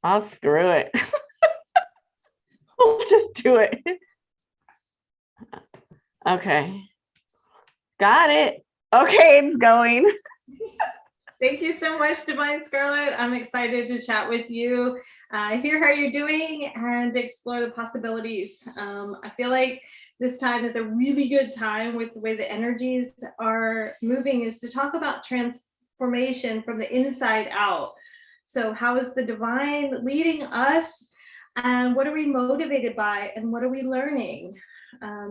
I'll screw it. We'll just do it. Okay. Got it. Okay, it's going. Thank you so much, Divine Scarlet. I'm excited to chat with you, hear how you're doing, and explore the possibilities. I feel like this time is a really good time with the way the energies are moving, is to talk about transformation from the inside out. So, how is the divine leading us? And what are we motivated by? And what are we learning?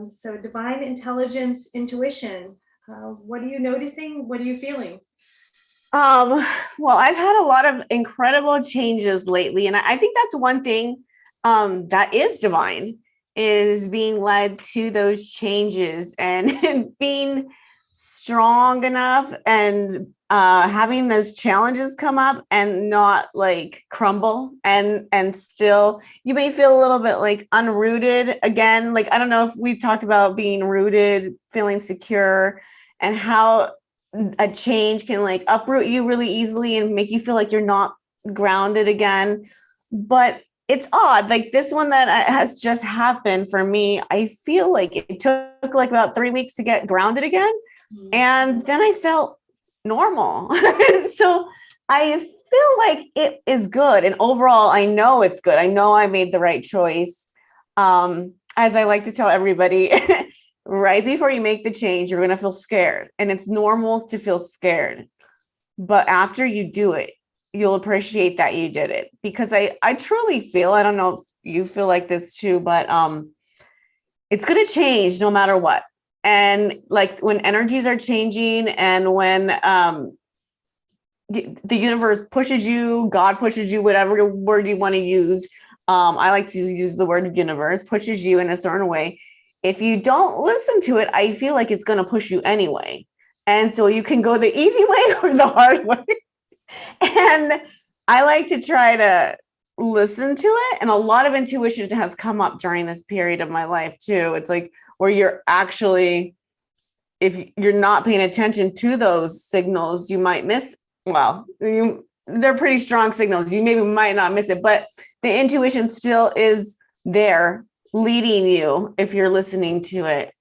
So, divine intelligence, intuition. What are you noticing? What are you feeling? Um, well, I've had a lot of incredible changes lately, and I think that's one thing that is divine is being led to those changes and being strong enough and having those challenges come up and not like crumble and still you may feel a little bit like unrooted again. Like I don't know if we've talked about being rooted, feeling secure, and how a change can like uproot you really easily and make you feel like you're not grounded again. But it's odd. Like this one that has just happened for me, I feel like it took like about 3 weeks to get grounded again. And then I felt normal. So I feel like it is good. And overall, I know it's good. I know I made the right choice. As I like to tell everybody, right before you make the change, you're going to feel scared. And it's normal to feel scared. But after you do it, you'll appreciate that you did it. Because I truly feel, I don't know if you feel like this too, but it's going to change no matter what. And like when energies are changing and when the universe pushes you, God pushes you, whatever word you want to use. I like to use the word universe, pushes you in a certain way. If you don't listen to it, I feel like it's going to push you anyway. And so you can go the easy way or the hard way. And I like to try to listen to it. And a lot of intuition has come up during this period of my life too. It's like where you're actually, if you're not paying attention to those signals, you might miss, well, they're pretty strong signals. You maybe might not miss it, but the intuition still is there leading you if you're listening to it.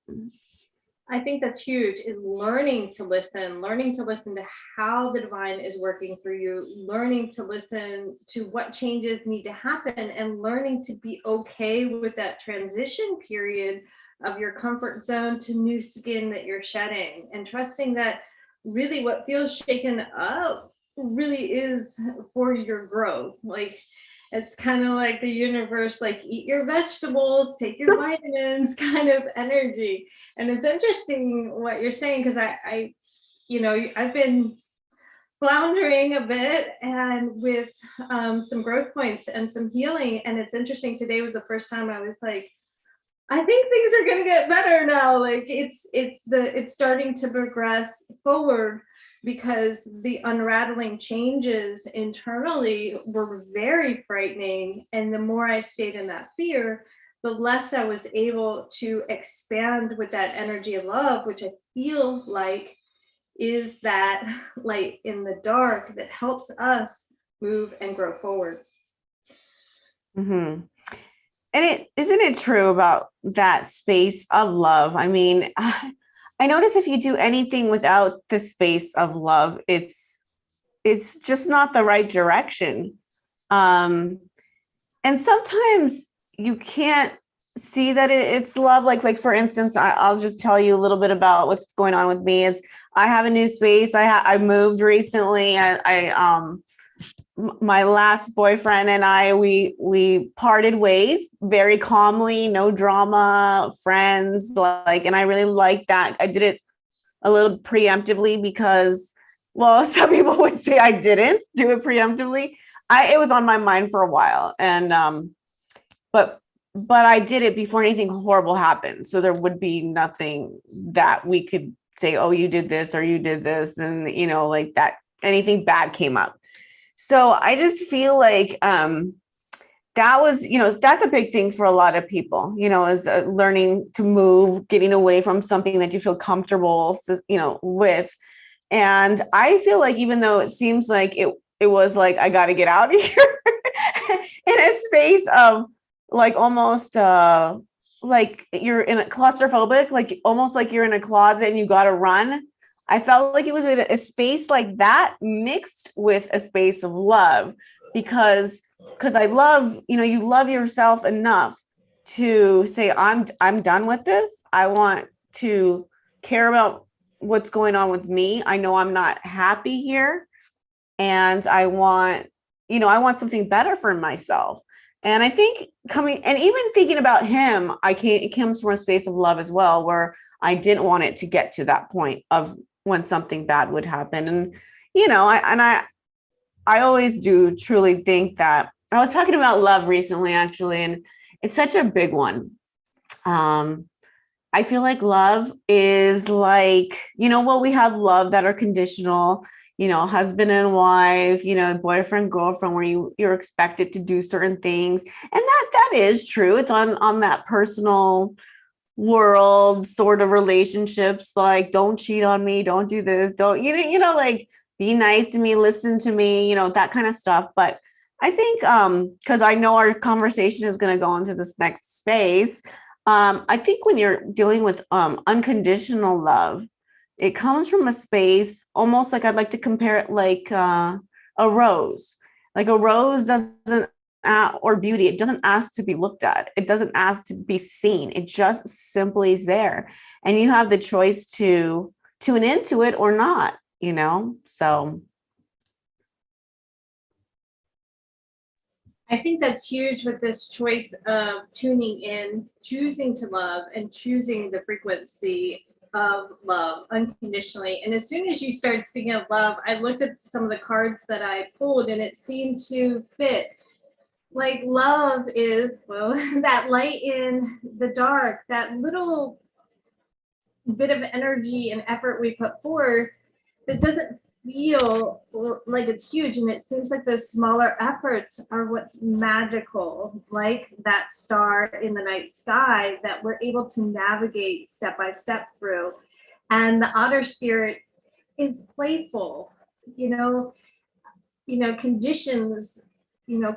I think that's huge, is learning to listen to how the divine is working through you, learning to listen to what changes need to happen, and learning to be okay with that transition period of your comfort zone to new skin that you're shedding, and trusting that really what feels shaken up really is for your growth. Like it's kind of like the universe, like eat your vegetables, take your vitamins kind of energy. And it's interesting what you're saying, because I've been floundering a bit and with some growth points and some healing. And it's interesting. Today was the first time I was like, I think things are going to get better now. Like it's starting to progress forward, because the unraveling changes internally were very frightening. And the more I stayed in that fear, the less I was able to expand with that energy of love, which I feel like is that light in the dark that helps us move and grow forward. Mm-hmm. And it isn't it true about that space of love? I mean, I notice if you do anything without the space of love, it's just not the right direction. Um, and sometimes you can't see that it's love. Like for instance, I'll just tell you a little bit about what's going on with me. Is I have a new space. I moved recently. I my last boyfriend and I we parted ways very calmly, no drama, friends, like, and I really like that. I did it a little preemptively because, well, some people would say I didn't do it preemptively. It was on my mind for a while, and but I did it before anything horrible happened, so there would be nothing that we could say, oh, you did this or you did this, and like that anything bad came up. So I just feel like that was, that's a big thing for a lot of people, is learning to move, getting away from something that you feel comfortable, with. And I feel like even though it seems like it was like, I got to get out of here, in a space of like almost like you're in a claustrophobic, like almost like you're in a closet and you got to run. I felt like it was a space like that mixed with a space of love because I love, you love yourself enough to say, I'm done with this. I want to care about what's going on with me. I know I'm not happy here and I want something better for myself. And I think coming and even thinking about him, it comes from a space of love as well, where I didn't want it to get to that point of when something bad would happen. And, I always do truly think that I was talking about love recently, actually, and it's such a big one. Um, I feel like love is like, well, we have love that are conditional, husband and wife, boyfriend, girlfriend, where you're expected to do certain things. And that is true. It's on that personal world sort of relationships, like don't cheat on me, don't do this, don't, like be nice to me, listen to me, that kind of stuff. But I think because I know our conversation is going to go into this next space. I think when you're dealing with unconditional love, it comes from a space almost like I'd like to compare it like a rose. Like a rose doesn't, or beauty, it doesn't ask to be looked at. It doesn't ask to be seen. It just simply is there. And you have the choice to tune into it or not, So. I think that's huge with this choice of tuning in, choosing to love, and choosing the frequency of love unconditionally. And as soon as you started speaking of love, I looked at some of the cards that I pulled and it seemed to fit. Like love is, well, that light in the dark, that little bit of energy and effort we put forward that doesn't feel like it's huge, and it seems like those smaller efforts are what's magical, like that star in the night sky that we're able to navigate step by step through. And the otter spirit is playful, conditions,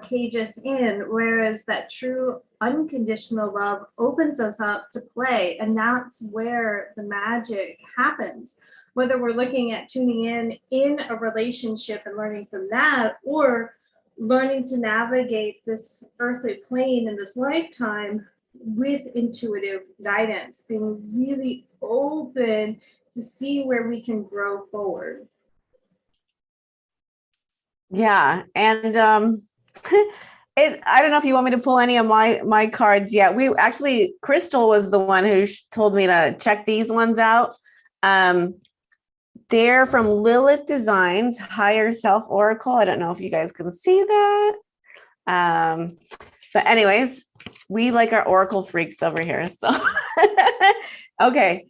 cage us in, whereas that true unconditional love opens us up to play, and that's where the magic happens. Whether we're looking at tuning in a relationship and learning from that, or learning to navigate this earthly plane in this lifetime with intuitive guidance, being really open to see where we can grow forward. Yeah. And I don't know if you want me to pull any of my cards yet. We actually, Crystal was the one who told me to check these ones out. They're from Lilith Designs, Higher Self Oracle. I don't know if you guys can see that. But anyways, we like our Oracle freaks over here. So, okay.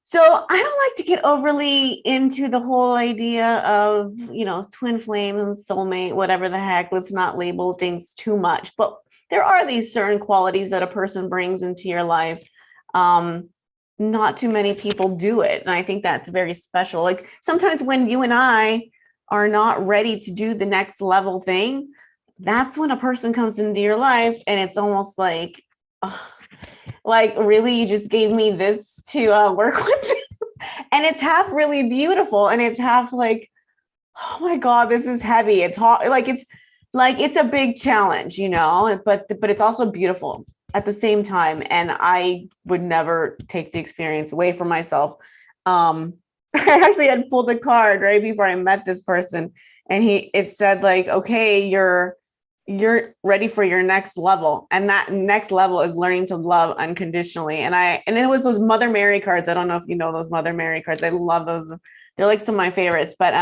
So I don't like to get overly into the whole idea of, twin flames and soulmate, whatever the heck. Let's not label things too much. But there are these certain qualities that a person brings into your life. Not too many people do it. And I think that's very special. Like sometimes when you and I are not ready to do the next level thing, that's when a person comes into your life and it's almost like, like really, you just gave me this to work with. And it's half really beautiful and it's half like, oh my God, this is heavy. It's hot. It's a big challenge, but it's also beautiful at the same time. And I would never take the experience away from myself. I actually had pulled a card right before I met this person, and it said like, okay, you're ready for your next level. And that next level is learning to love unconditionally. And it was those Mother Mary cards. I don't know if you know those Mother Mary cards. I love those. They're like some of my favorites, but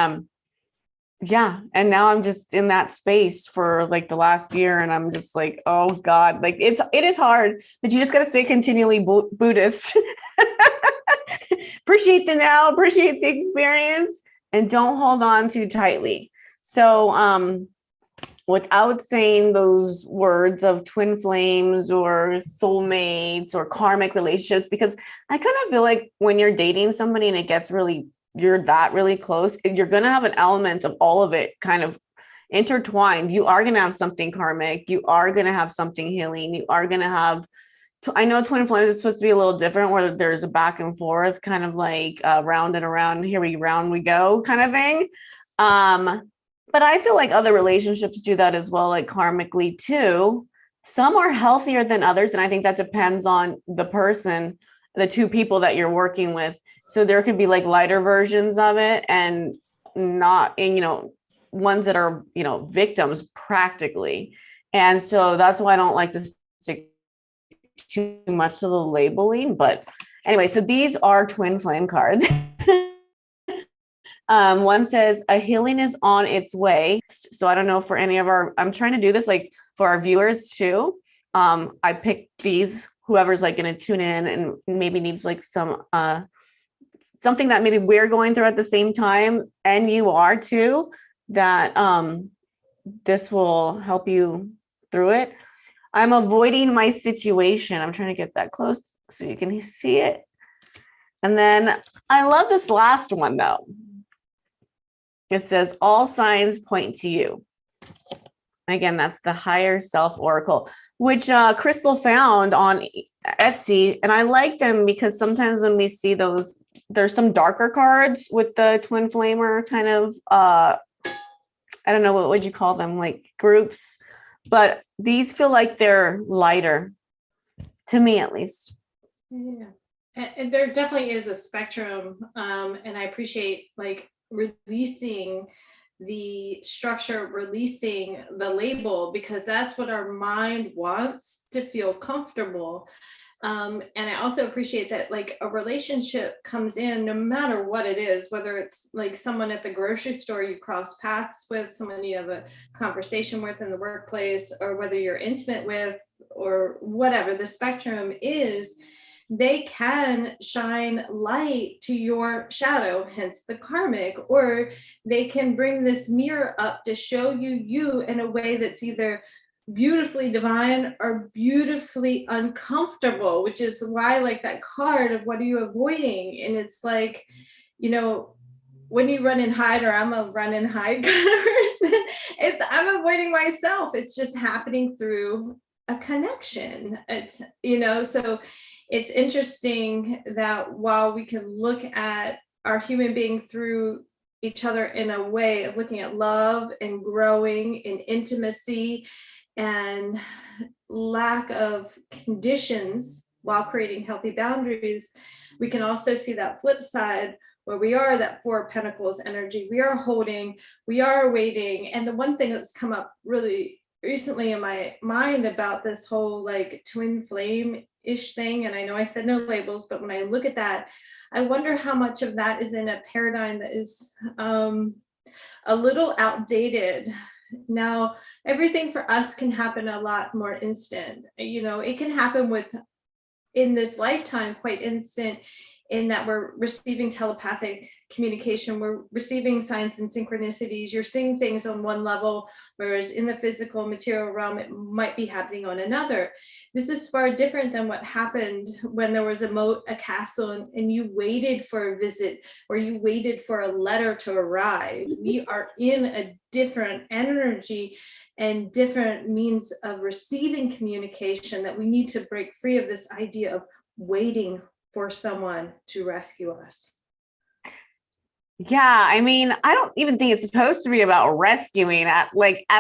yeah. And now I'm just in that space for like the last year. And I'm just like, oh God, like it is hard, but you just got to stay continually Buddhist. Appreciate the now, appreciate the experience, and don't hold on too tightly. So, without saying those words of twin flames or soulmates or karmic relationships, because I kind of feel like when you're dating somebody and you're that really close, you're going to have an element of all of it kind of intertwined. You are going to have something karmic. You are going to have something healing. You are going to have, I know twin flames is supposed to be a little different where there's a back and forth, kind of like round and around, here we round we go kind of thing. But I feel like other relationships do that as well, like karmically too. Some are healthier than others. And I think that depends on the person, the two people that you're working with. So there could be like lighter versions of it and not, and, ones that are, victims practically. And so that's why I don't like to stick too much to the labeling. But anyway, so these are twin flame cards. One says a healing is on its way. So I don't know for any of I'm trying to do this like for our viewers too. I picked these, whoever's like going to tune in and maybe needs like some, something that maybe we're going through at the same time. And you are too, that, this will help you through it. I'm avoiding my situation. I'm trying to get that close so you can see it. And then I love this last one though. It says, all signs point to you. Again, that's the higher self oracle, which Crystal found on Etsy. And I like them because sometimes when we see those, there's some darker cards with the twin flamer kind of, I don't know, what would you call them? Like groups, but these feel like they're lighter to me, at least. Yeah. And there definitely is a spectrum. And I appreciate like releasing the structure, releasing the label, because that's what our mind wants to feel comfortable. And I also appreciate that like a relationship comes in no matter what it is, whether it's like someone at the grocery store you cross paths with, someone you have a conversation with in the workplace, or whether you're intimate with, or whatever the spectrum is, they can shine light to your shadow, hence the karmic, or they can bring this mirror up to show you in a way that's either beautifully divine or beautifully uncomfortable, which is why I like that card of what are you avoiding? And it's like, when you run and hide, or I'm a run and hide kind of person, I'm avoiding myself. It's just happening through a connection. It's, so it's interesting that while we can look at our human being through each other in a way of looking at love and growing and intimacy and lack of conditions while creating healthy boundaries, we can also see that flip side where we are that Four of Pentacles energy. We are holding, we are waiting. And the one thing that's come up really recently in my mind about this whole like twin flame-ish thing, and I know I said no labels, but when I look at that, I wonder how much of that is in a paradigm that is a little outdated. Now, everything for us can happen a lot more instant. It can happen in this lifetime quite instant, in that we're receiving telepathic communication, we're receiving signs and synchronicities, you're seeing things on one level, whereas in the physical material realm, it might be happening on another. This is far different than what happened when there was a castle and you waited for a visit, or you waited for a letter to arrive. We are in a different energy and different means of receiving communication, that we need to break free of this idea of waiting for someone to rescue us. Yeah, I mean, I don't even think it's supposed to be about rescuing at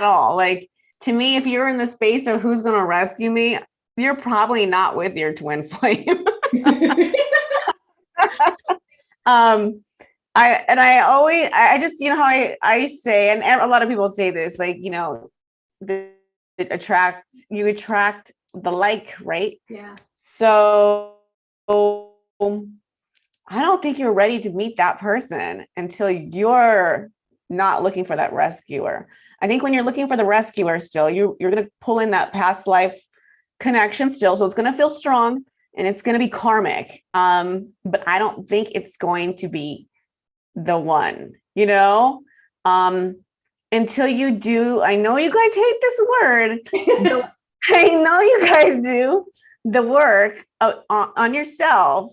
all. Like, to me, if you're in the space of who's going to rescue me, you're probably not with your twin flame. I just, how I say, and a lot of people say this, like, you attract the like, right? Yeah. So I don't think you're ready to meet that person until you're not looking for that rescuer. I think when you're looking for the rescuer still, you're going to pull in that past life connection still. So it's going to feel strong and it's going to be karmic. But I don't think it's going to be the one, until you do. I know you guys hate this word. I know you guys do the work on yourself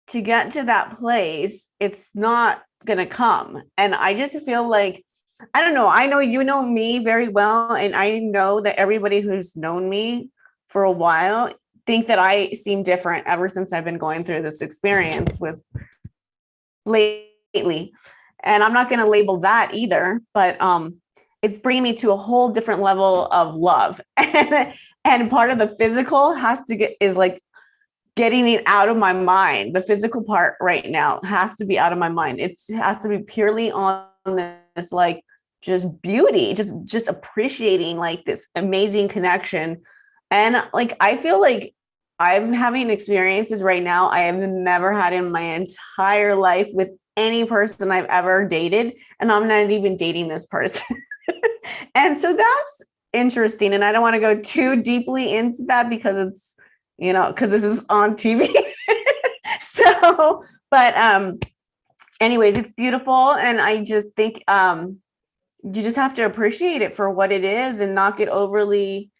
to get to that place. It's not going to come. And I just feel like I don't know. I know you know me very well, and I know that everybody who's known me for a while think that I seem different ever since I've been going through this experience with lately. And I'm not going to label that either, but it's bringing me to a whole different level of love. And part of the physical has to get is like getting it out of my mind. The physical part right now has to be out of my mind. It has to be purely on this like just beauty, just appreciating like this amazing connection. And like I feel like I'm having experiences right now I have never had in my entire life with any person I've ever dated, and I'm not even dating this person. And so that's interesting. And I don't want to go too deeply into that because it's, because this is on TV. So, but anyways, it's beautiful. And I just think you just have to appreciate it for what it is and not get overly,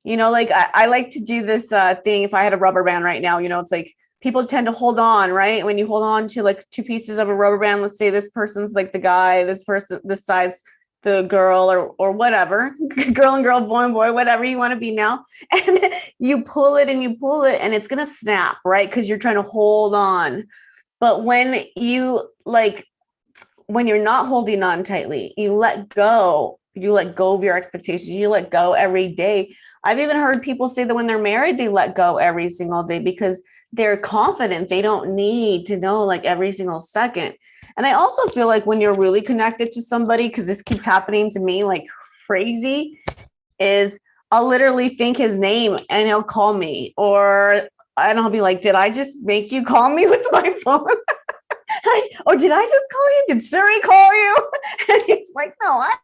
like I like to do this thing. If I had a rubber band right now, it's like people tend to hold on, right? When you hold on to like two pieces of a rubber band, let's say this person's like the guy, this person, this side's the girl or whatever, girl and girl, boy and boy, whatever you want to be now. And you pull it and you pull it and it's going to snap, right? Because you're trying to hold on. But when you're not holding on tightly, you let go of your expectations, you let go every day. I've even heard people say that when they're married, they let go every single day because they're confident they don't need to know like every single second. And I also feel like when you're really connected to somebody, because this keeps happening to me like crazy, is I'll literally think his name and he'll call me, and I'll be like, did I just make you call me with my phone? Or did I just call you? Did Siri call you? And he's like, no, I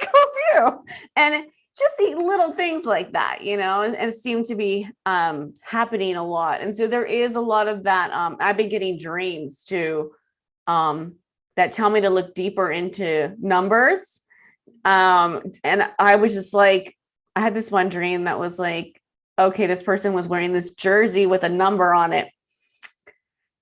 called you. And just the little things like that, and seem to be happening a lot. And so there is a lot of that. I've been getting dreams too that tell me to look deeper into numbers. And I was just like, I had this one dream that was like, okay, this person was wearing this jersey with a number on it.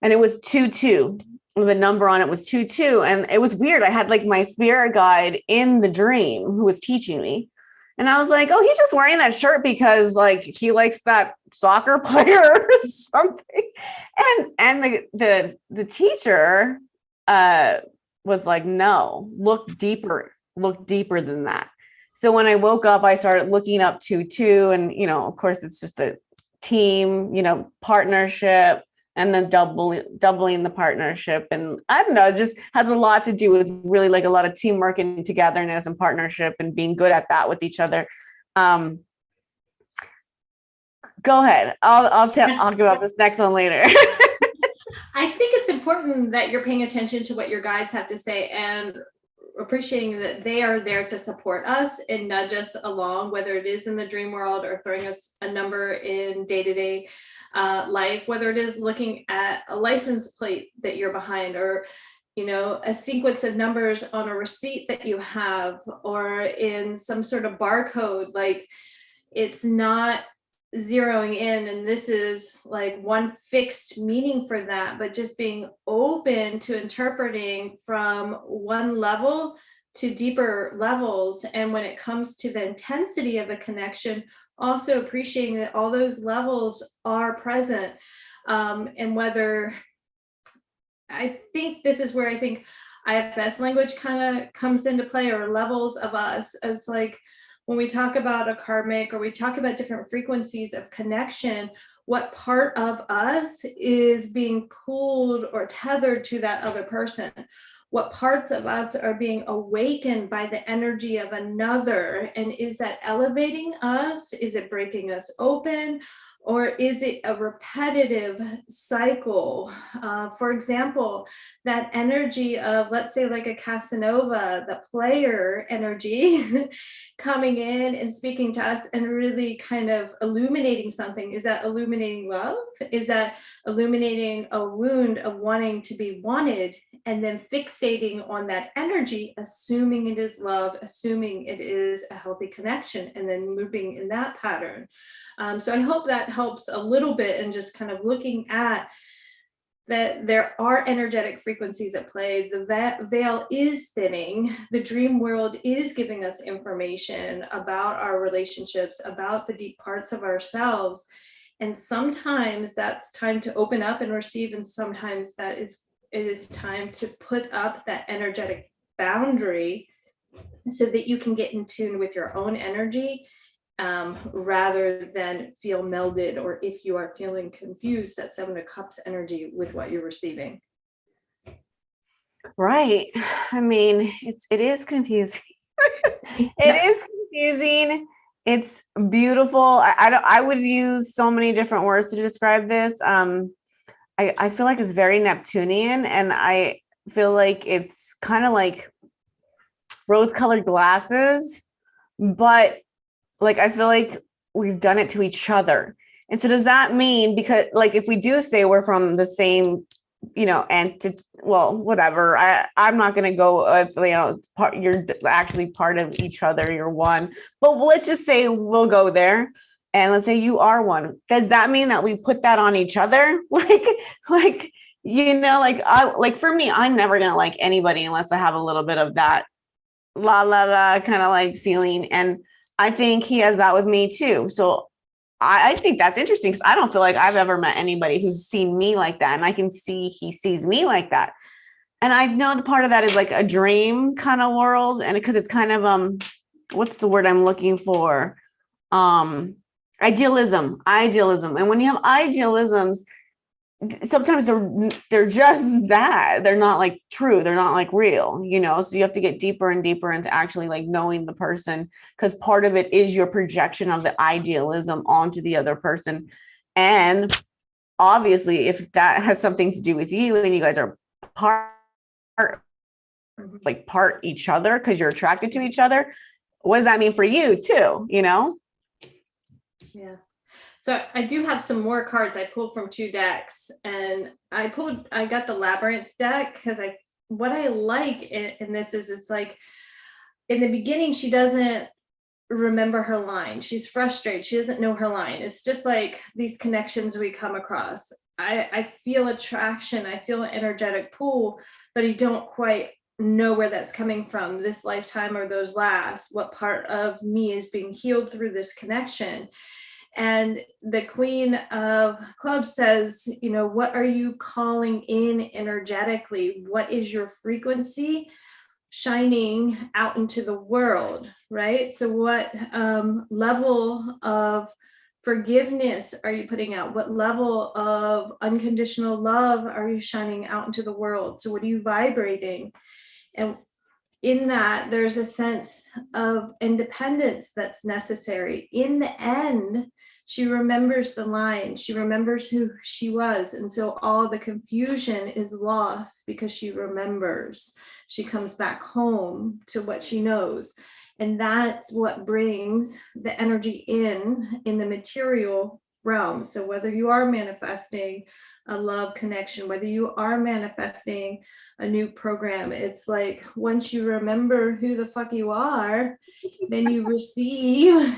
And it was 22. The number on it was 22. And it was weird. I had like my spirit guide in the dream who was teaching me. And I was like, oh, he's just wearing that shirt because like he likes that soccer player or something. And the teacher was like, no, look deeper than that. So when I woke up, I started looking up 22. And, of course, it's just a team, partnership, and then doubling the partnership. And I don't know, it just has a lot to do with really like a lot of teamwork and togetherness and partnership and being good at that with each other. Go ahead. I'll talk about this next one later. I think it's important that you're paying attention to what your guides have to say and appreciating that they are there to support us and nudge us along, whether it is in the dream world or throwing us a number in day-to-day life, whether it is looking at a license plate that you're behind, or a sequence of numbers on a receipt that you have, or in some sort of barcode. Like, it's not zeroing in and this is like one fixed meaning for that, but just being open to interpreting from one level to deeper levels. And when it comes to the intensity of a connection, also appreciating that all those levels are present. And whether, I think this is where I think IFS language kind of comes into play, or levels of us. It's like when we talk about a karmic, or we talk about different frequencies of connection, what part of us is being pulled or tethered to that other person? What parts of us are being awakened by the energy of another? And is that elevating us? Is it breaking us open? Or is it a repetitive cycle? For example, that energy of, let's say, like a Casanova, the player energy coming in and speaking to us and really kind of illuminating something. Is that illuminating love? Is that illuminating a wound of wanting to be wanted, and then fixating on that energy, assuming it is love, assuming it is a healthy connection, and then moving in that pattern? So I hope that helps a little bit in just kind of looking at that there are energetic frequencies at play. The veil is thinning. The dream world is giving us information about our relationships, about the deep parts of ourselves. And sometimes that's time to open up and receive, and sometimes it is time to put up that energetic boundary so that you can get in tune with your own energy, rather than feel melded, or if you are feeling confused, that Seven of Cups energy with what you're receiving. Right. I mean, it is confusing. It is confusing. It's beautiful. I would use so many different words to describe this. I feel like it's very Neptunian, and I feel like it's kind of like rose-colored glasses, but like I feel like we've done it to each other. And so does that mean, because like if we do say we're from the same, well, whatever. I'm not going to go with, you're actually part of each other. You're one, but let's just say we'll go there. And let's say you are one. Does that mean that we put that on each other? Like for me, I'm never going to like anybody unless I have a little bit of that la la la kind of like feeling. And I think he has that with me too. So I think that's interesting, because I don't feel like I've ever met anybody who's seen me like that. And I can see he sees me like that. And I know the part of that is like a dream kind of world. And because it's kind of, what's the word I'm looking for? Idealism. And when you have idealisms, sometimes they're just that. They're not like true. They're not like real, so you have to get deeper and deeper into actually like knowing the person, because part of it is your projection of the idealism onto the other person. And obviously if that has something to do with you and you guys are part each other because you're attracted to each other, what does that mean for you too? Yeah. So I do have some more cards I pulled from 2 decks, and I got the Labyrinth deck because what I like in this is it's like in the beginning, she doesn't remember her line. She's frustrated. She doesn't know her line. It's just like these connections we come across. I feel attraction. I feel an energetic pull, but I don't quite know where that's coming from, this lifetime or those last. What part of me is being healed through this connection? And the Queen of Clubs says, what are you calling in energetically? What is your frequency shining out into the world, right? So what level of forgiveness are you putting out? What level of unconditional love are you shining out into the world? So what are you vibrating? And in that, there's a sense of independence that's necessary. In the end, she remembers the line. She remembers who she was. And so all the confusion is lost because she remembers. She comes back home to what she knows. And that's what brings the energy in the material realm. So whether you are manifesting a love connection, whether you are manifesting a new program, it's like once you remember who the fuck you are, then you receive,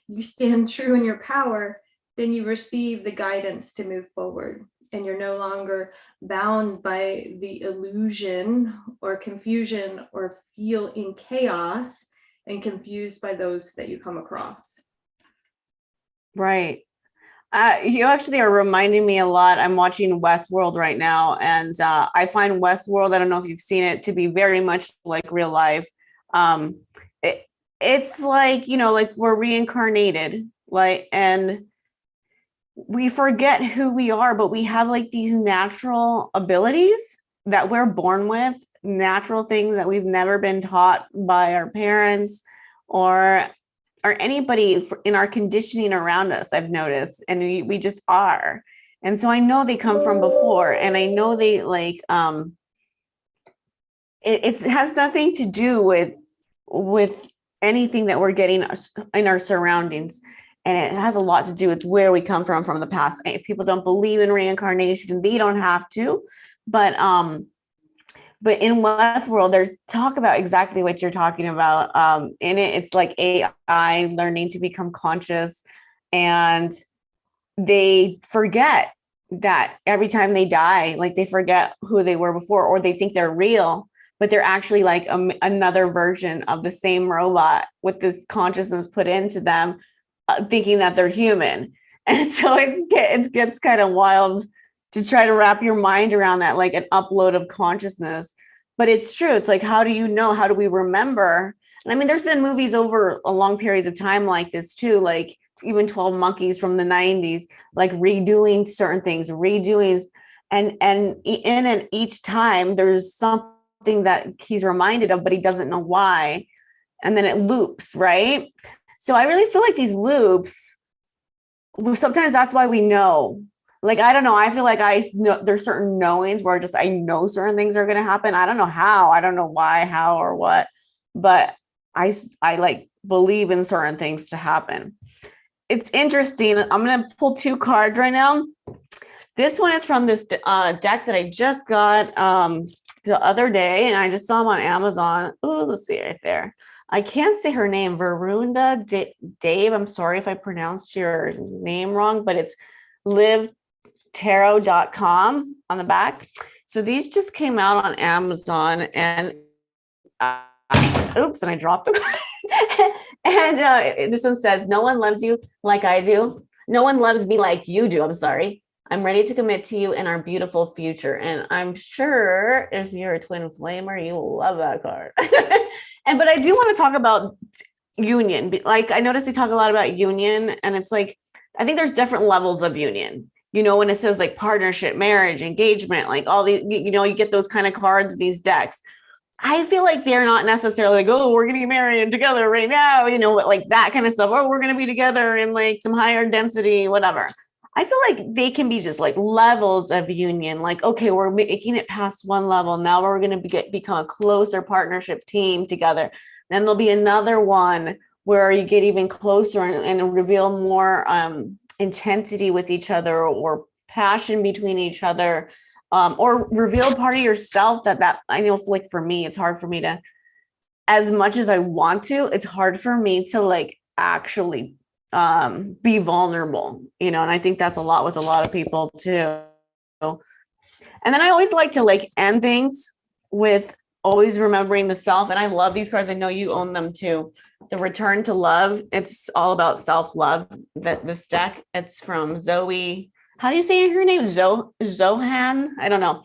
you stand true in your power, then you receive the guidance to move forward. And you're no longer bound by the illusion or confusion or feel in chaos and confused by those that you come across. Right. You actually are reminding me a lot. I'm watching Westworld right now, and I find Westworld, I don't know if you've seen it, to be very much like real life. It's like, like we're reincarnated, and we forget who we are, but we have like these natural abilities that we're born with, natural things that we've never been taught by our parents or anybody in our conditioning around us, I've noticed, and we just are. And so I know they come from before, and I know they like, it has nothing to do with anything that we're getting in our surroundings. And it has a lot to do with where we come from the past. If people don't believe in reincarnation, they don't have to, but in Westworld, there's talk about exactly what you're talking about. In it, it's like AI learning to become conscious, and they forget that every time they die, like they forget who they were before, or they think they're real, but they're actually like another version of the same robot with this consciousness put into them, thinking that they're human. And so it gets kind of wild to try to wrap your mind around that, like an upload of consciousness. But it's true. It's like, how do you know? How do we remember? And I mean, there's been movies over a long periods of time like this too, like even 12 Monkeys from the 90s, like redoing certain things, redoing, and each time there's something that he's reminded of, but he doesn't know why. And then it loops, right? So I really feel like these loops, sometimes that's why we know. Like, I don't know. I feel like I know there's certain knowings where just I know certain things are going to happen. I don't know how. I don't know why, how, or what, but I like believe in certain things to happen. It's interesting. I'm going to pull two cards right now. This one is from this deck that I just got the other day, and I just saw them on Amazon. Oh, let's see right there. I can't say her name, Varunda Dave. I'm sorry if I pronounced your name wrong, but it's livetarot.com on the back. So these just came out on Amazon, and oops, and I dropped them. And this one says, no one loves you like I do. No one loves me like you do. I'm sorry. I'm ready to commit to you in our beautiful future. And I'm sure if you're a twin flamer, you will love that card. But I do want to talk about union. Like, I noticed they talk a lot about union, and it's like, I think there's different levels of union. You know, when it says like partnership, marriage, engagement, like all these, you know, you get those kind of cards, these decks. I feel like they're not necessarily like, oh, we're going to be married together right now, you know, like that kind of stuff. Oh, we're going to be together in like some higher density, whatever. I feel like they can be just like levels of union. Like, okay, we're making it past one level. Now we're going to become a closer partnership team together. Then there'll be another one where you get even closer and reveal more intensity with each other, or passion between each other. Or reveal part of yourself that I know, like for me, it's hard for me to, as much as I want to, it's hard for me to like actually be vulnerable, you know, and I think that's a lot with a lot of people too. And then I always like to like end things with always remembering the self. And I love these cards. I know you own them too. The Return to Love. It's all about self-love. That this deck, it's from Zoe. How do you say her name? Zohan? I don't know.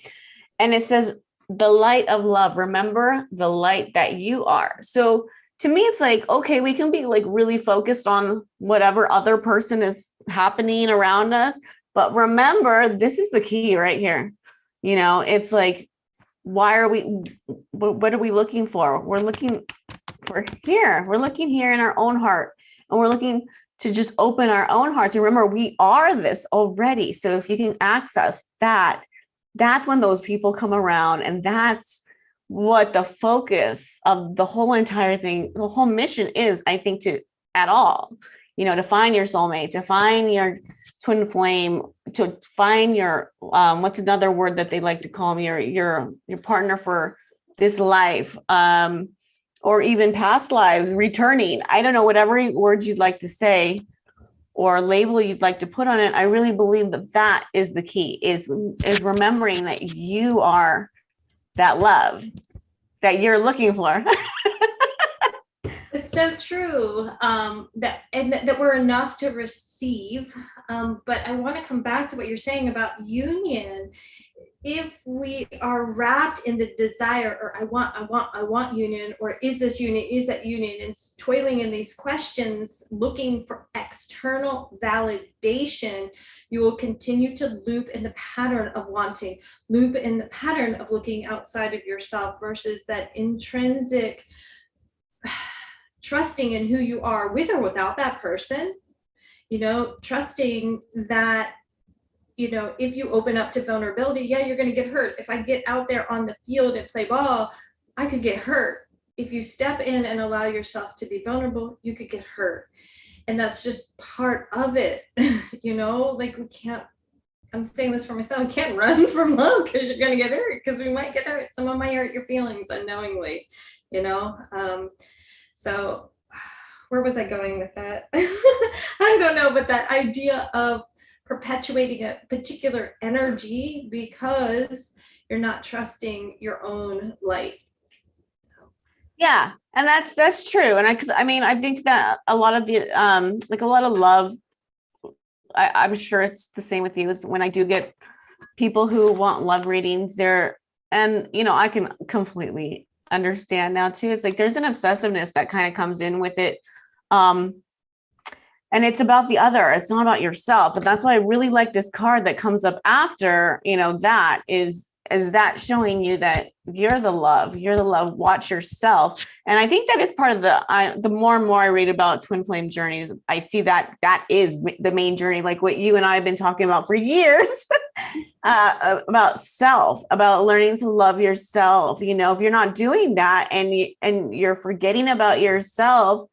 And it says, the light of love. Remember the light that you are. So to me, it's like, okay, we can be like really focused on whatever other person is happening around us. But remember, this is the key right here. You know, it's like, what are we looking for? We're looking for here. We're looking here in our own heart, and we're looking to just open our own hearts. And remember, we are this already. So if you can access that, that's when those people come around. And that's what the focus of the whole entire thing, the whole mission is, I think, to find your soulmate, to find your twin flame, to find your, what's another word that they like to call me, your partner for this life, or even past lives, returning. I don't know, whatever words you'd like to say or label you'd like to put on it. I really believe that is the key, is remembering that you are that love that you're looking for. It's so true, that we're enough to receive. But I want to come back to what you're saying about union. If we are wrapped in the desire, or I want union, or is this union, is that union, and toiling in these questions, looking for external validation, you will continue to loop in the pattern of wanting, loop in the pattern of looking outside of yourself versus that intrinsic trusting in who you are with or without that person, trusting that, if you open up to vulnerability, yeah, you're going to get hurt. If I get out there on the field and play ball, I could get hurt. If you step in and allow yourself to be vulnerable, you could get hurt. And that's just part of it. Like we can't, I'm saying this for myself, we can't run from love because you're going to get hurt, because we might get hurt. Someone might hurt your feelings unknowingly, So where was I going with that? I don't know, but that idea of perpetuating a particular energy because you're not trusting your own light. Yeah, and that's true. And I mean, I think that a lot of the like a lot of love, I'm sure it's the same with you, is when I do get people who want love readings, and I can completely understand now too. It's like there's an obsessiveness that kind of comes in with it. And it's about the other, it's not about yourself. But that's why I really like this card that comes up after, that is that showing you that you're the love, watch yourself. And I think that is part of the more and more I read about twin flame journeys, I see that is the main journey, like what you and I have been talking about for years, about self, about learning to love yourself. If you're not doing that and you're forgetting about yourself,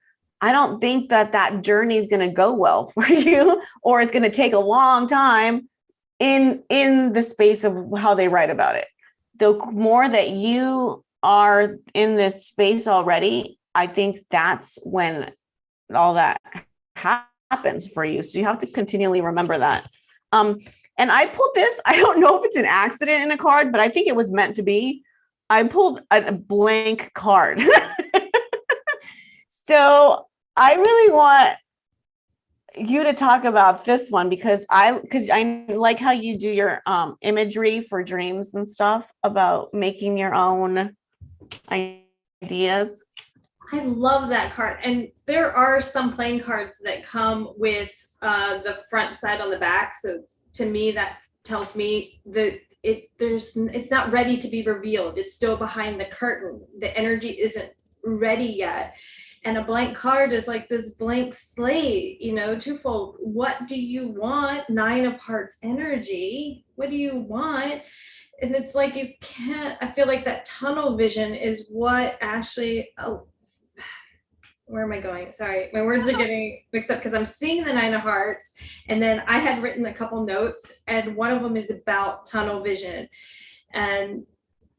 I don't think that journey is going to go well for you, or it's going to take a long time in the space of how they write about it. The more that you are in this space already, I think that's when all that happens for you. So you have to continually remember that. And I pulled this, I don't know if it's an accident in a card, but I think it was meant to be. I pulled a blank card. So I really want you to talk about this one because I like how you do your imagery for dreams and stuff about making your own ideas. I love that card. And there are some playing cards that come with the front side on the back. So to me, that tells me that it's not ready to be revealed. It's still behind the curtain. The energy isn't ready yet. And a blank card is like this blank slate, twofold. What do you want? 9 of Hearts energy. What do you want? And it's like you can't, I feel like that tunnel vision is what actually, where am I going? Sorry, my words are getting mixed up because I'm seeing the 9 of Hearts. And then I had written a couple notes, and one of them is about tunnel vision. And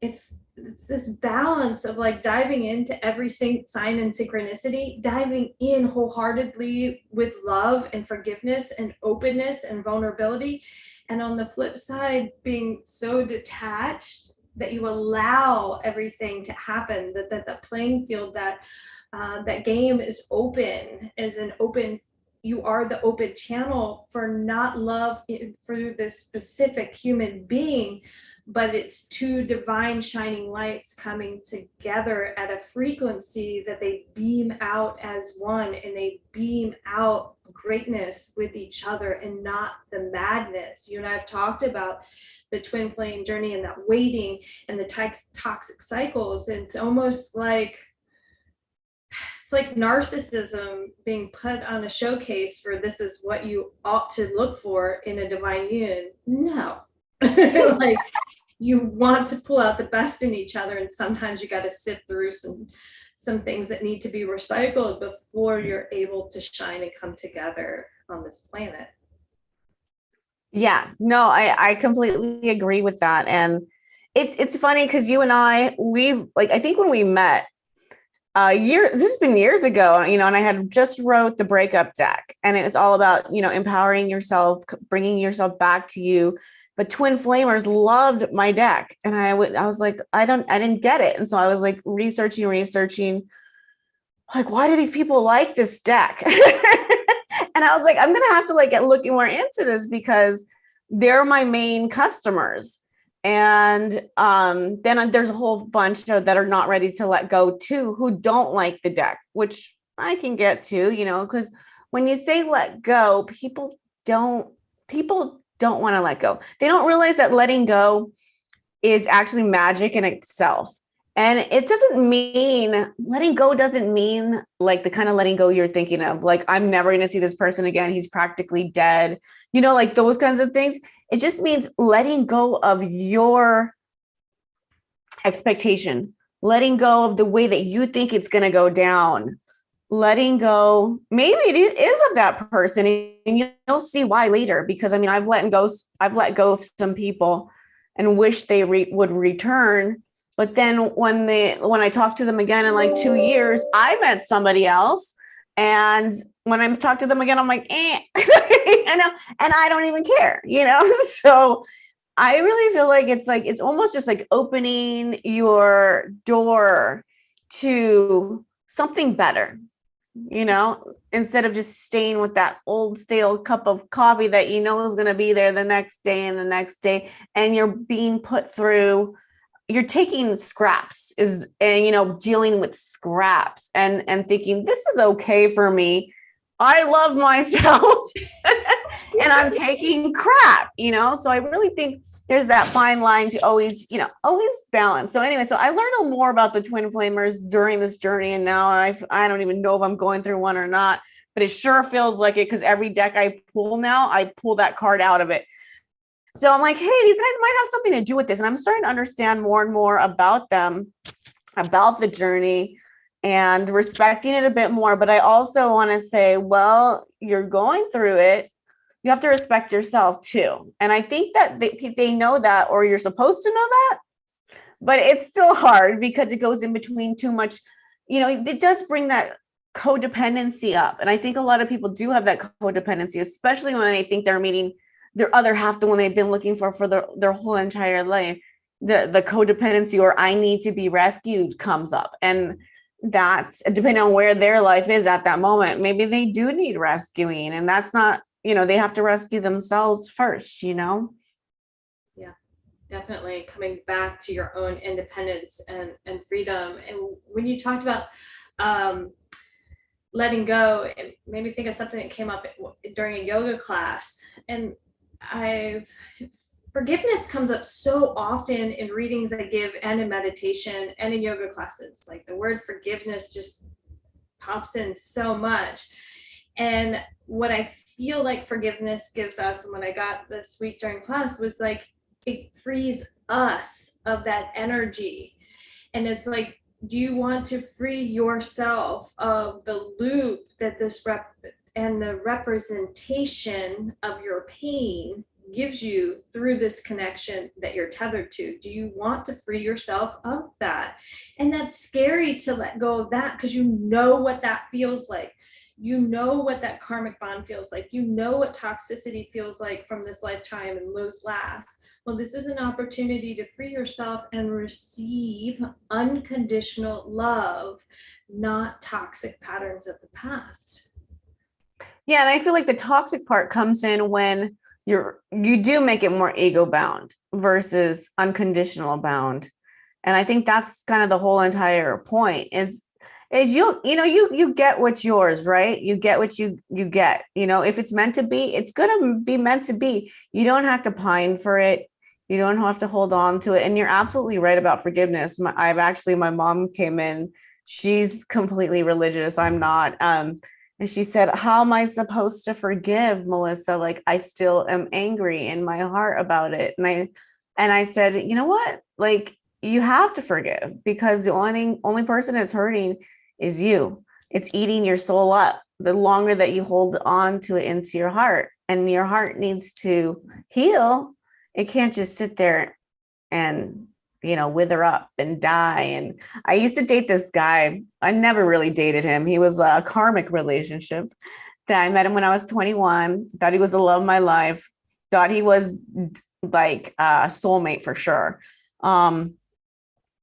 it's this balance of like diving into every sign and synchronicity, diving in wholeheartedly with love and forgiveness and openness and vulnerability. And on the flip side, being so detached that you allow everything to happen, that the playing field, that game is open, you are the open channel for not love for this specific human being, but it's 2 divine shining lights coming together at a frequency that they beam out as one, and they beam out greatness with each other and not the madness. You and I have talked about the twin flame journey and that waiting and the toxic cycles. And it's almost like, it's like narcissism being put on a showcase for this is what you ought to look for in a divine union. No. Like, you want to pull out the best in each other, and sometimes you got to sift through some things that need to be recycled before you're able to shine and come together on this planet. Yeah, no, I completely agree with that. And it's funny because you and we've I think when we met this has been years ago, and I had just wrote the breakup deck, and it's all about, empowering yourself, bringing yourself back to you. But twin flamers loved my deck. And I was like, I didn't get it. And so I was like researching, like, why do these people like this deck? And I was like, I'm going to have to get looking more into this because they're my main customers. And then there's a whole bunch that are not ready to let go too, who don't like the deck, which I can get to, because when you say let go, people don't want to let go. They don't realize that letting go is actually magic in itself. And it doesn't mean, letting go doesn't mean like the kind of letting go you're thinking of, like, I'm never going to see this person again, he's practically dead, like those kinds of things. It just means letting go of your expectation, letting go of the way that you think it's going to go down, letting go, maybe it is of that person, and you'll see why later. Because I've let go of some people and wish they would return. But then when I talk to them again in like 2 years, I met somebody else, and when I talk to them again, I'm like, you know, and I don't even care, you know? So I really feel like it's almost just like opening your door to something better, you know, instead of just staying with that old stale cup of coffee that you know is going to be there the next day and the next day, and you're being put through, you're taking scraps is, and you know, dealing with scraps and thinking this is okay for me. I love myself and I'm taking crap, you know? So I really think there's that fine line to always, you know, always balance. So anyway, so I learned more about the twin flamers during this journey. And now I don't even know if I'm going through one or not, but it sure feels like it because every deck I pull now, I pull that card out of it. So I'm like, hey, these guys might have something to do with this. And I'm starting to understand more and more about them, about the journey, and respecting it a bit more. But I also want to say, well, you're going through it. You have to respect yourself too. And I think that they know that, or you're supposed to know that, but it's still hard because it goes in between too much. You know, it does bring that codependency up. And I think a lot of people do have that codependency, especially when they think they're meeting their other half, the one they've been looking for their whole entire life. The codependency, or I need to be rescued, comes up. And that's depending on where their life is at that moment. Maybe they do need rescuing, and that's not, you know, they have to rescue themselves first, you know? Yeah, definitely coming back to your own independence and freedom. And when you talked about letting go, it made me think of something that came up during a yoga class. And forgiveness comes up so often in readings I give and in meditation and in yoga classes. Like the word forgiveness just pops in so much. And what I feel like forgiveness gives us, and what I got this week during class, was like it frees us of that energy. And it's like, do you want to free yourself of the loop that this and the representation of your pain gives you through this connection that you're tethered to? Do you want to free yourself of that? And that's scary to let go of that, because you know what that feels like. You know what that karmic bond feels like. You know what toxicity feels like from this lifetime and those last. Well, this is an opportunity to free yourself and receive unconditional love, not toxic patterns of the past. Yeah, and I feel like the toxic part comes in when you do make it more ego bound versus unconditional bound. And I think that's kind of the whole entire point is you get what's yours, right? You get what you get. You know, if it's meant to be, it's gonna be meant to be. You don't have to pine for it. You don't have to hold on to it. And you're absolutely right about forgiveness. My mom came in, she's completely religious. I'm not. And she said, how am I supposed to forgive, Melissa? Like, I still am angry in my heart about it. And I said, you know what? Like, you have to forgive, because the only person that's hurting is you. It's eating your soul up the longer that you hold on to it into your heart. And your heart needs to heal. It can't just sit there and, you know, wither up and die. And I used to date this guy. I never really dated him. He was a karmic relationship that I met him when I was 21. Thought he was the love of my life. Thought he was like a soulmate for sure. And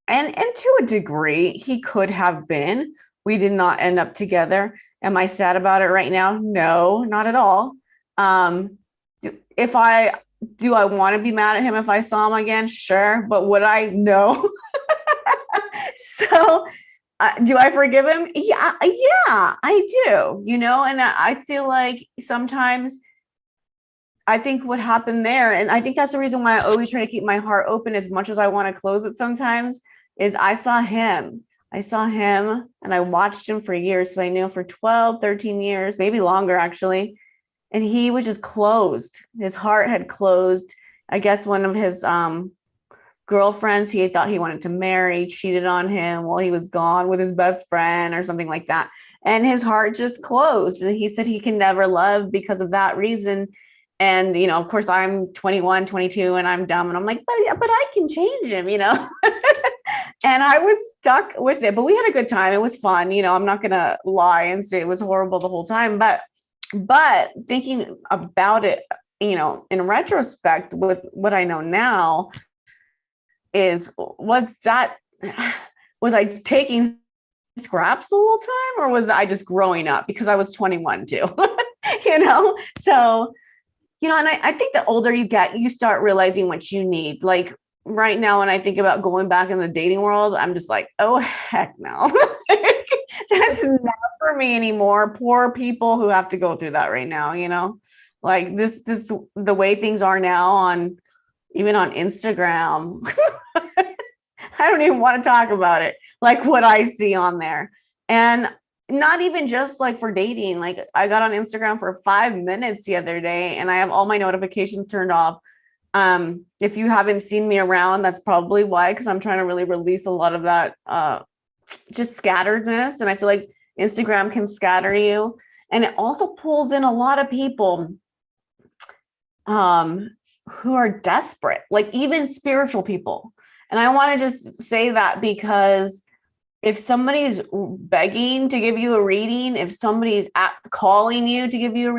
to a degree, he could have been. We did not end up together. Am I sad about it right now? No, not at all. Do I want to be mad at him if I saw him again? Sure. But would I? No. So do I forgive him? Yeah, I do, you know, and I feel like sometimes I think what happened there, and I think that's the reason why I always try to keep my heart open as much as I want to close it sometimes, is I saw him and I watched him for years. So I knew him for 12, 13 years, maybe longer actually. And he was just closed. His heart had closed. I guess one of his girlfriends he thought he wanted to marry cheated on him while he was gone with his best friend or something like that. And his heart just closed. And he said he can never love because of that reason. And, you know, of course, I'm 21, 22, and I'm dumb. And I'm like, but I can change him, you know. And I was stuck with it, but we had a good time. It was fun. I'm not going to lie and say it was horrible the whole time, but thinking about it, in retrospect with what I know now was I taking scraps the whole time, or was I just growing up because I was 21 too? So, and I think the older you get, you start realizing what you need. Like right now, when I think about going back in the dating world, I'm just like, oh, heck no. That's not for me anymore. Poor people who have to go through that right now, like this, the way things are now even on Instagram. I don't even want to talk about it, like what I see on there. And not even just like for dating. Like I got on Instagram for 5 minutes the other day and I have all my notifications turned off. If you haven't seen me around, that's probably why, because I'm trying to really release a lot of that just scatteredness. And I feel like Instagram can scatter you. And it also pulls in a lot of people who are desperate, like even spiritual people. And I want to just say that because if somebody's begging to give you a reading, if somebody's calling you to give you a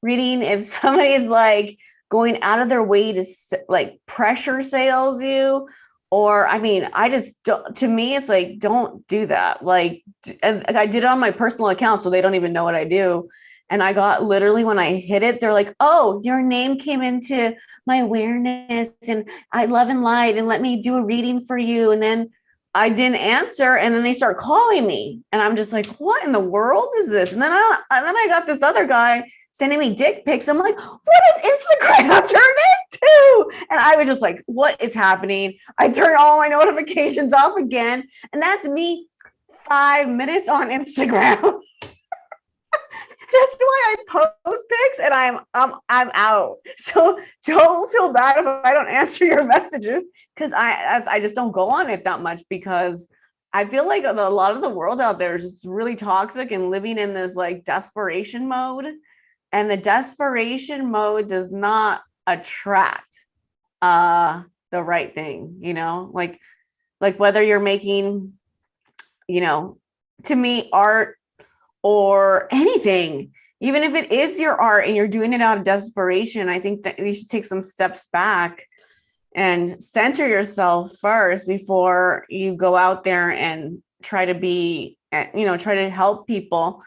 reading, if somebody's like going out of their way to like pressure sales you, or I just don't, to me, it's like, don't do that. Like, and I did it on my personal account, so they don't even know what I do. And I got literally, when I hit it, they're like, oh, your name came into my awareness and I love and light and let me do a reading for you. And then I didn't answer. And then they start calling me and I'm just like, what in the world is this? And then I got this other guy sending me dick pics. I'm like, what is Instagram turned into? And I was just like, what is happening? I turned all my notifications off again. And that's me 5 minutes on Instagram. That's why I post pics and I'm out. So don't feel bad if I don't answer your messages, because I just don't go on it that much, because I feel like a lot of the world out there is just really toxic and living in this like desperation mode. And the desperation mode does not attract the right thing, like whether you're making, to me, art or anything, even if it is your art and you're doing it out of desperation, I think that you should take some steps back and center yourself first before you go out there and try to help people,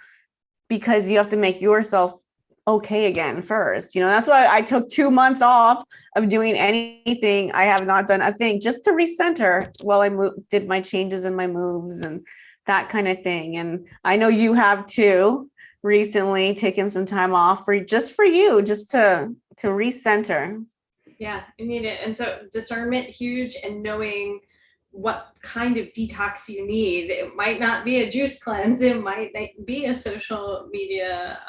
because you have to make yourself okay again first. That's why I took 2 months off of doing anything. I have not done a thing, just to recenter while I did my changes in my moves and that kind of thing. And I know you have too recently taken some time off for you, just to recenter. Yeah, you need it. And so discernment, huge, and knowing what kind of detox you need. It might not be a juice cleanse. It might be a social media,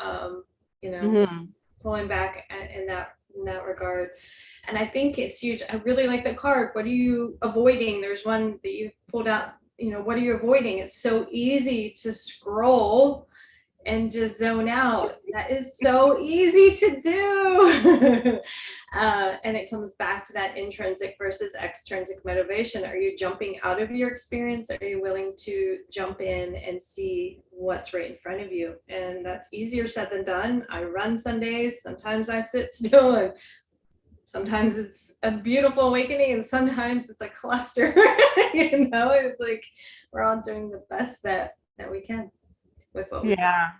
pulling back in that regard. And I think it's huge. I really like the card. What are you avoiding? There's one that you pulled out. What are you avoiding? It's so easy to scroll and just zone out. That is so easy to do. And it comes back to that intrinsic versus extrinsic motivation. Are you jumping out of your experience? Are you willing to jump in and see what's right in front of you? And that's easier said than done. I run some days. Sometimes I sit still, and sometimes it's a beautiful awakening, and sometimes it's a cluster. It's like we're all doing the best that we can with what we can.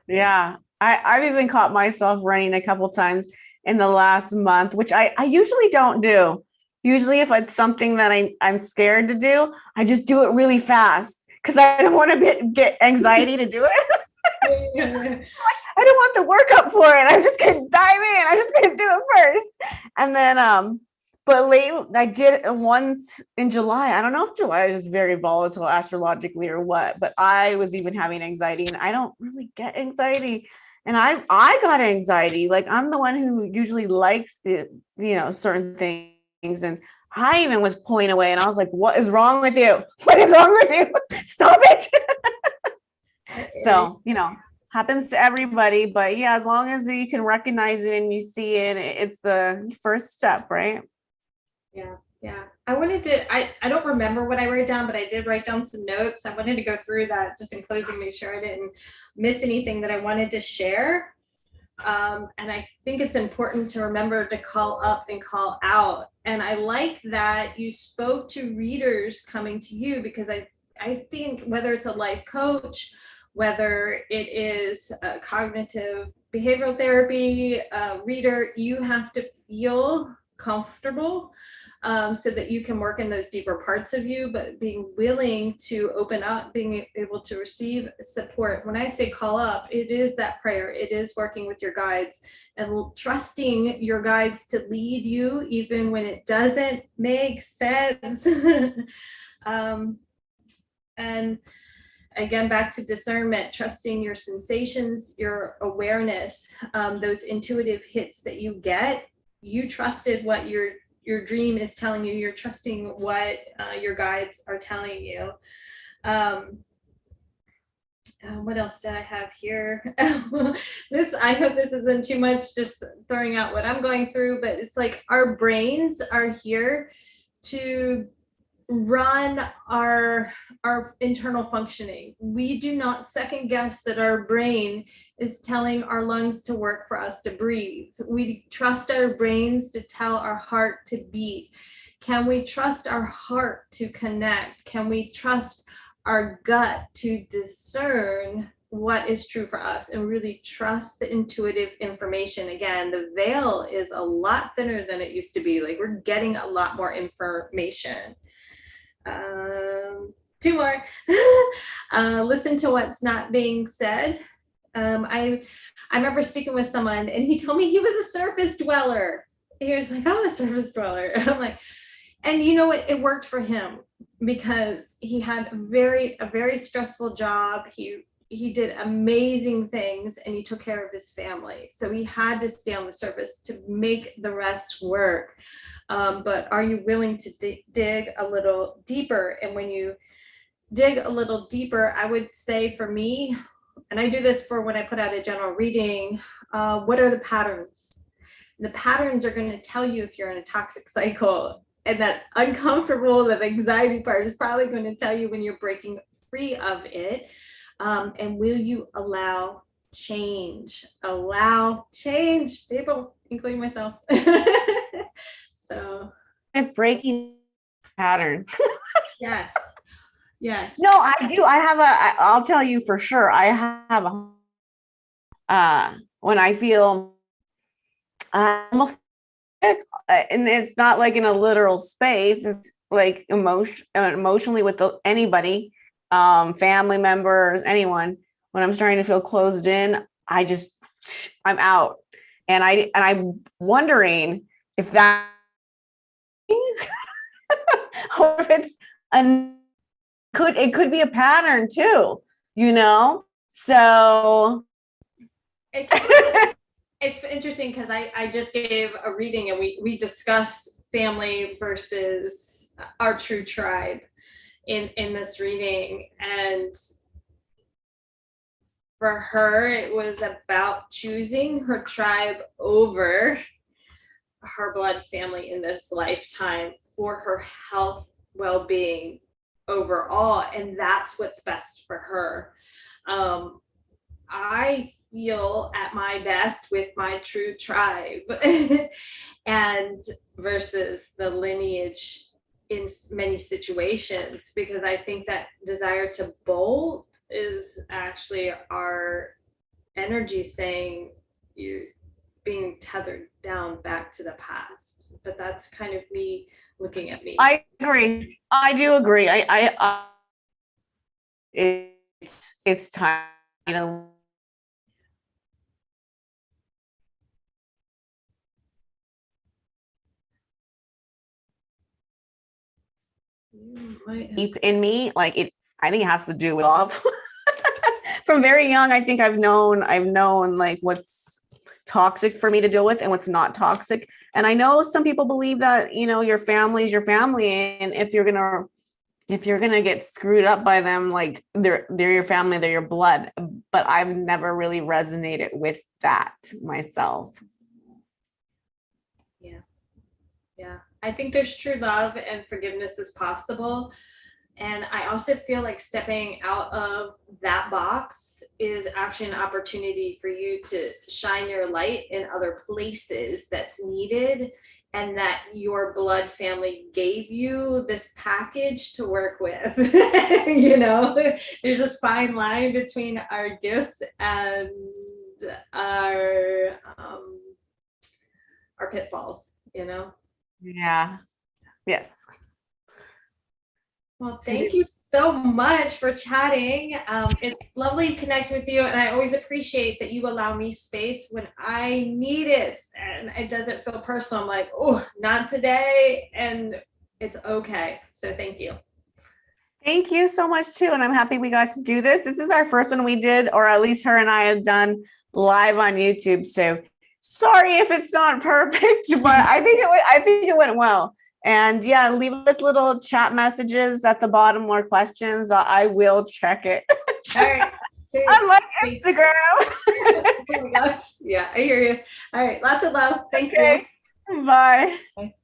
Yeah. I've even caught myself running a couple times in the last month, which I usually don't do. Usually if it's something that I'm scared to do, I just do it really fast because I don't want to get anxiety to do it. I don't want the workup for it. I'm just gonna dive in. I'm just gonna do it first. And then but lately I did it once in July. I don't know if July is very volatile astrologically or what, but I was even having anxiety, and I don't really get anxiety. And I got anxiety. Like I'm the one who usually likes the certain things, and I even was pulling away, and I was like, "What is wrong with you? What is wrong with you? Stop it!" So happens to everybody, but yeah, as long as you can recognize it and you see it, it's the first step, right? Yeah. I wanted to, I don't remember what I wrote down, but I did write down some notes. I wanted to go through that just in closing, make sure I didn't miss anything that I wanted to share. And I think it's important to remember to call up and call out. And I like that you spoke to readers coming to you, because I think whether it's a life coach, whether it is a cognitive behavioral therapy reader, you have to feel comfortable so that you can work in those deeper parts of you, but being willing to open up, being able to receive support. When I say call up, it is that prayer. It is working with your guides and trusting your guides to lead you even when it doesn't make sense. And again, back to discernment, trusting your sensations, your awareness, those intuitive hits that you get. You trusted what your dream is telling you. You're trusting what your guides are telling you. What else do I have here? I hope this isn't too much, just throwing out what I'm going through, but it's like our brains are here to run our internal functioning. We do not second guess that our brain is telling our lungs to work for us to breathe. We trust our brains to tell our heart to beat. Can we trust our heart to connect? Can we trust our gut to discern what is true for us and really trust the intuitive information? Again, the veil is a lot thinner than it used to be. Like, we're getting a lot more information. Two more. Listen to what's not being said. I remember speaking with someone and he told me he was a surface dweller. He was like, I'm a surface dweller. I'm like, and you know what? It worked for him because he had a very stressful job. He did amazing things and he took care of his family. So he had to stay on the surface to make the rest work. But are you willing to dig a little deeper? And when you dig a little deeper, I would say for me, and I do this for when I put out a general reading, what are the patterns? The patterns are going to tell you if you're in a toxic cycle. And that uncomfortable, that anxiety part is probably going to tell you when you're breaking free of it. And will you allow change? Allow change, people, including myself. So I'm breaking pattern. yes. No, I do. I'll tell you for sure. I have when I feel almost sick, and it's not like in a literal space. It's like emotionally with anybody, family members, anyone. When I'm starting to feel closed in, I'm out, and I'm wondering if that or if it could be a pattern too, so it's interesting because I just gave a reading and we discussed family versus our true tribe in this reading, and for her it was about choosing her tribe over her blood family in this lifetime for her health, well-being overall, and that's what's best for her. I feel at my best with my true tribe and versus the lineage in many situations, because I think that desire to bolt is actually our energy saying you being tethered down back to the past. But that's kind of me looking at me. I agree. I do agree. It's time, deep in me, like I think it has to do with love. From very young, I think I've known like what's toxic for me to deal with and what's not toxic. And I know some people believe that, your family is your family, and if you're gonna get screwed up by them, like they're your family, they're your blood. But I've never really resonated with that myself. Yeah. I think there's true love and forgiveness is possible. And I also feel like stepping out of that box is actually an opportunity for you to shine your light in other places that's needed, and that your blood family gave you this package to work with. You know, there's this fine line between our gifts and our um, our pitfalls, you know. Yeah. Yes. Well, thank you so much for chatting. It's lovely to connect with you, and I always appreciate that you allow me space when I need it, and it doesn't feel personal. I'm like, oh, not today, and it's okay. So thank you. Thank you so much too. And I'm happy we got to do this. This is our first one we did, or at least her and I have done live on YouTube. So sorry if it's not perfect, but I think it went well. And yeah, leave us little chat messages at the bottom, more questions. I will check it. All right. Unlike Instagram. Oh my gosh. Yeah, I hear you. All right. Lots of love. Thank you. Bye. Bye.